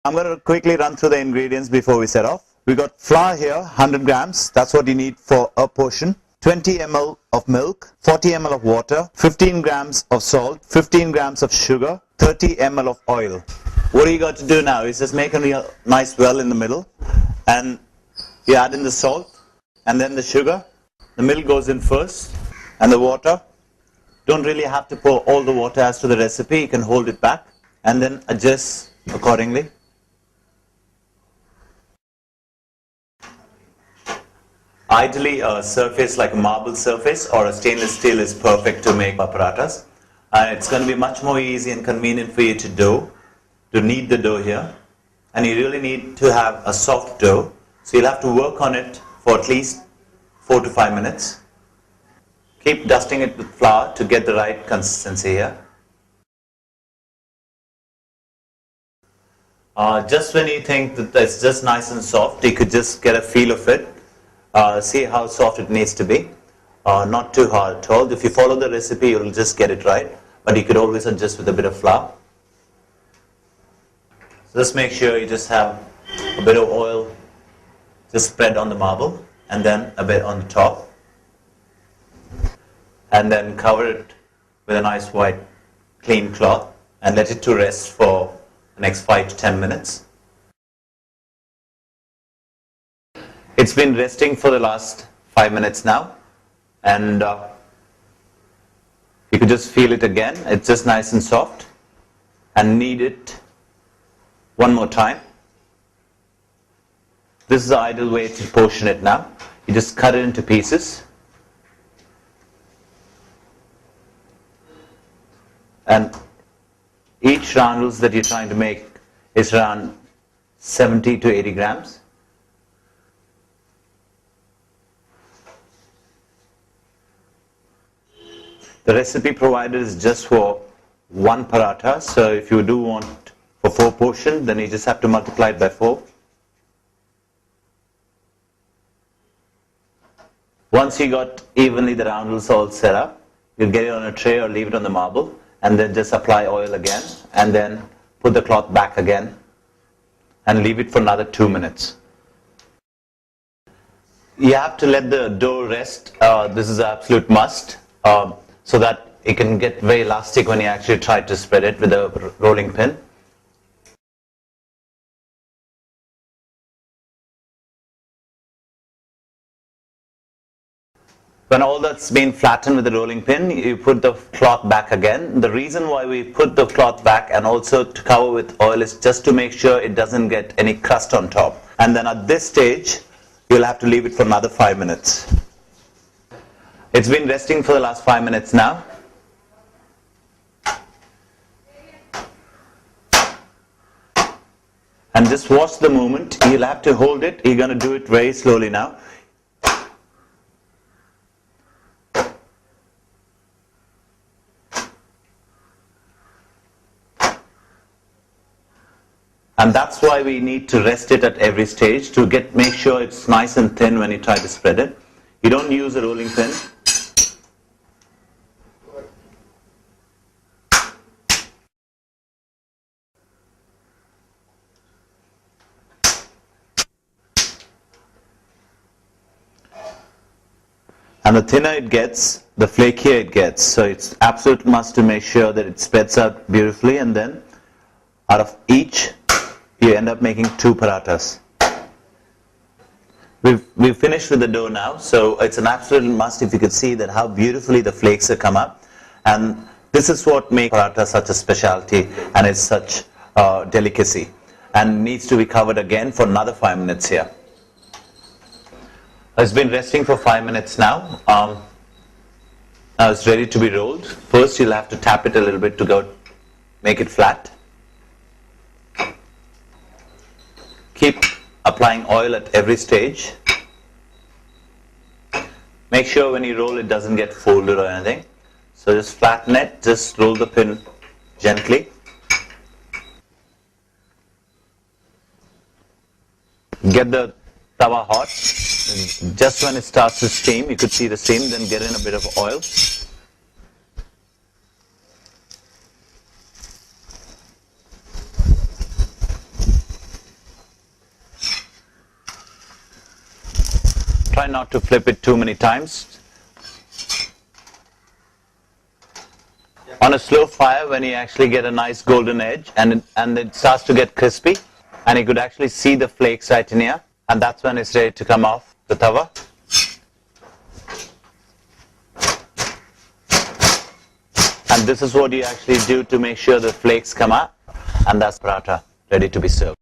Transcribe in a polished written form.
I'm going to quickly run through the ingredients before we set off. We got flour here, 100 grams. That's what you need for a portion. 20 ml of milk, 40 ml of water, 15 grams of salt, 15 grams of sugar, 30 ml of oil. What you got to do now is just make a real nice well in the middle, and you add in the salt and then the sugar. The milk goes in first and the water. Don't really have to pour all the water as to the recipe. You can hold it back and then adjust accordingly. Ideally, a surface like a marble surface or a stainless steel is perfect to make parathas. It's going to be much more easy and convenient for you to knead the dough here. And you really need to have a soft dough. So you'll have to work on it for at least 4 to 5 minutes. Keep dusting it with flour to get the right consistency here. Just when you think that it's just nice and soft, you could just get a feel of it. See how soft it needs to be. Not too hard at all. If you follow the recipe, you'll just get it right. But you could always adjust with a bit of flour. So just make sure you just have a bit of oil just spread on the marble and then a bit on the top. And then cover it with a nice white clean cloth and let it to rest for the next 5 to 10 minutes. It's been resting for the last 5 minutes now, and you could just feel it again. It's just nice and soft, and knead it one more time. This is the ideal way to portion it now. You just cut it into pieces, and each roundels that you're trying to make is around 70 to 80 grams. The recipe provided is just for 1 paratha, so if you do want for 4 portions, then you just have to multiply it by 4. Once you got evenly the roundels all set up, you'll get it on a tray or leave it on the marble, and then just apply oil again, and then put the cloth back again, and leave it for another 2 minutes. You have to let the dough rest. This is an absolute must. So that it can get very elastic when you actually try to spread it with a rolling pin. When all that's been flattened with the rolling pin, you put the cloth back again. The reason why we put the cloth back and also to cover with oil is just to make sure it doesn't get any crust on top. And then at this stage, you'll have to leave it for another 5 minutes. It's been resting for the last 5 minutes now. And just watch the movement. You'll have to hold it. You're going to do it very slowly now. And that's why we need to rest it at every stage to make sure it's nice and thin when you try to spread it. You don't use a rolling pin. And the thinner it gets, the flakier it gets. So it's absolute must to make sure that it spreads out beautifully, and then out of each you end up making 2 parathas. We've finished with the dough now, so it's an absolute must. If you could see that how beautifully the flakes have come up, and this is what makes paratha such a specialty, and it's such a delicacy, and needs to be covered again for another 5 minutes here. It's been resting for 5 minutes now. Now it's ready to be rolled. First you'll have to tap it a little bit to make it flat. Keep applying oil at every stage. Make sure when you roll it doesn't get folded or anything. So just flatten it, just roll the pin gently. Get the tawa hot. Just when it starts to steam, you could see the steam, then get in a bit of oil. Try not to flip it too many times. On a slow fire, when you actually get a nice golden edge and it starts to get crispy, and you could actually see the flakes right in here, and that's when it's ready to come off the tawa. And this is what you actually do to make sure the flakes come out, and that's paratha ready to be served.